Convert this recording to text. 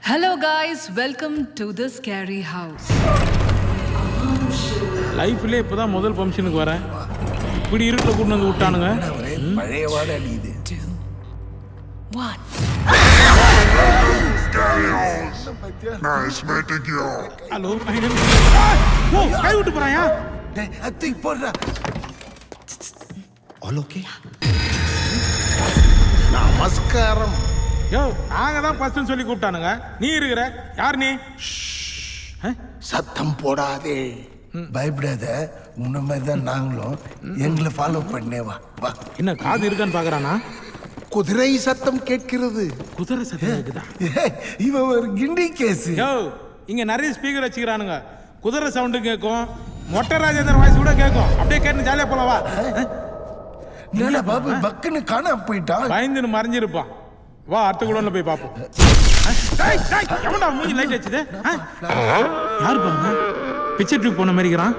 Hello guys, welcome to the scary house. லைஃப்ல இப்பதான் முதல் ஃபங்க்ஷனுக்கு வரேன். இப்படி இருட்டுல கூட்டு வந்து விட்டானுங்க. பழைய வாட அடிக்குது. 1. Nice meeting you. ஹலோ ஓ கை விட்டு போறாயா? டேய் அத்தி போடுறா. All okay. நமஸ்காரம். யோ நாங்க தான் ஃபர்ஸ்ட்னு சொல்லி கூப்பிட்டானுங்க. நீ இருக்கிற யார் நீ? சத்தம் போடாதே. பயப்படாத. உன்ன மாதிரி தான் நாங்களும் எங்களை ஃபாலோ பண்ணே வா வா. என்ன காது இருக்கான்னு பாக்குறானா? குதிரை சத்தம் கேட்கிறது. குதிரை சத்தம் கேக்குதா? இவன் ஒரு கிண்டி கேஸ். யோ இங்க நிறைய ஸ்பீக்கர் வச்சுக்கிறானுங்க. குதிரை சவுண்டு கேட்கும், மொட்டை ராஜேந்தர் வாய்ஸ் கூட கேட்கும். அப்படியே கேட்டு ஜாலியா போலவா? என்னடா பாபு பக்குன்னு காணாம போயிட்டான். பயந்துன்னு மறைஞ்சிருப்பான். வா அடுத்த குடோன்ல போய் பாப்போம். எவன்டா மூஞ்சி லைட் வச்சுது? யாரு பாருங்க பிச்சை ட்ரிப் போன மாதிரி இருக்கிறான்.